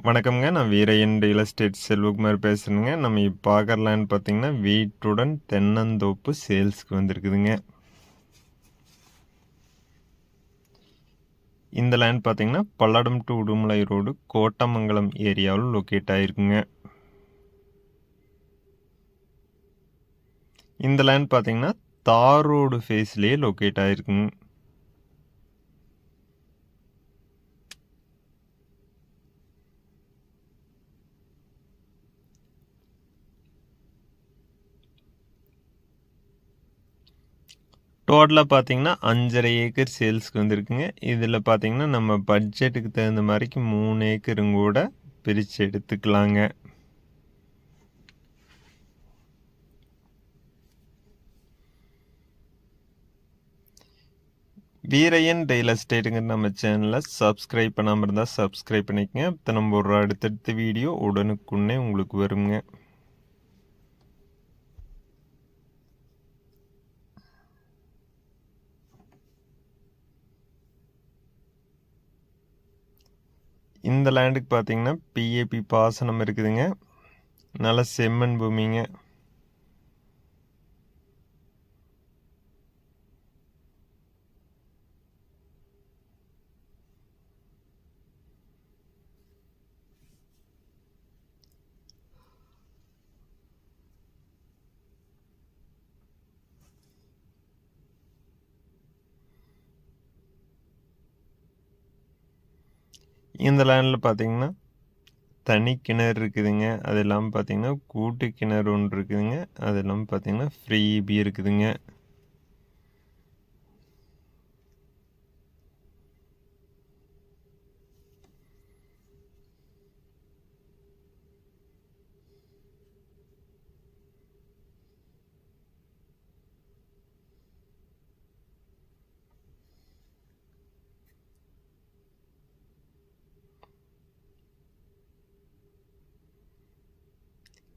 வணக்கம்ங்க. நான் Veeraiyan real estate Selvakumar பேசுறேங்க. நம்ம இப்ப பார்க்குற லேண்ட் பார்த்தீங்கன்னா, வீட்டுடன் தென்னந்தோப்பு சேல்ஸ்க்கு வந்திருக்குதுங்க. இந்த லேண்ட் பார்த்தீங்கன்னா, பல்லடம் டு உடுமலை ரோடு கோட்டமங்கலம் ஏரியாவில் லொக்கேட் ஆயிருக்குங்க. இந்த லேண்ட் பார்த்தீங்கன்னா, தார் ரோடு ஃபேஸ்லயே லொக்கேட் ஆயிருக்குங்க. டோட்டலாக பார்த்தீங்கன்னா 5.5 ஏக்கர் சேல்ஸ்க்கு வந்திருக்குங்க. இதில் பார்த்தீங்கன்னா நம்ம பட்ஜெட்டுக்கு தகுந்த மாதிரிக்கு 3 ஏக்கரும் கூட பிரித்து எடுத்துக்கலாங்க. வீரையன் ரியல் எஸ்டேட்டுங்கிற நம்ம சேனலை சப்ஸ்கிரைப் பண்ணாமல் இருந்தால் சப்ஸ்கிரைப் பண்ணிக்கங்க. இப்போ நம்ம ஒரு அடுத்தடுத்த வீடியோ உடனுக்குன்னே உங்களுக்கு வருங்க. இந்த லேண்டுக்கு பார்த்தீங்கன்னா பிஏபி பாசனம் இருக்குதுங்க. நல்ல செம்மண் பூமிங்க. இந்த லேண்டில் பார்த்தீங்கன்னா தனி கிணறு இருக்குதுங்க. அது இல்லாமல் பார்த்தீங்கன்னா கூட்டு கிணறு ஒன்று இருக்குதுங்க. அது இல்லாமல் பார்த்தீங்கன்னா ஃப்ரீ இபி இருக்குதுங்க.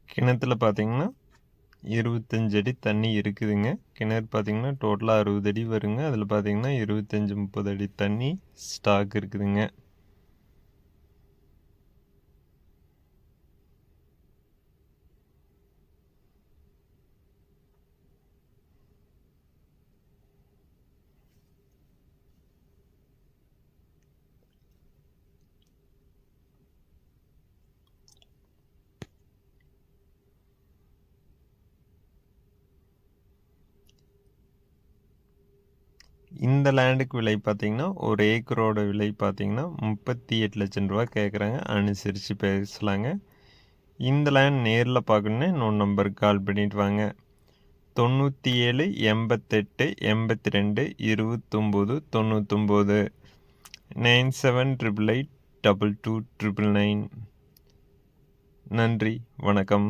கிணத்துல பார்த்தீங்கன்னா 25 அடி தண்ணி இருக்குதுங்க. கிணறு பார்த்தீங்கன்னா டோட்டலாக 60 அடி வருங்க. அதில் பார்த்தீங்கன்னா 25-30 அடி தண்ணி ஸ்டாக் இருக்குதுங்க. இந்த லேண்டுக்கு விலை பார்த்தீங்கன்னா ஒரு ஏக்கரோட விலை பார்த்தீங்கன்னா 38 லட்சம் ரூபா கேட்குறாங்க. அனுசரித்து பேசலாங்க. இந்த லேண்ட் நேரில் பார்க்கணுன்னா இன்னொரு நம்பருக்கு கால் பண்ணிட்டு வாங்க. 97 88 82 29 99 9788 22 999. நன்றி, வணக்கம்.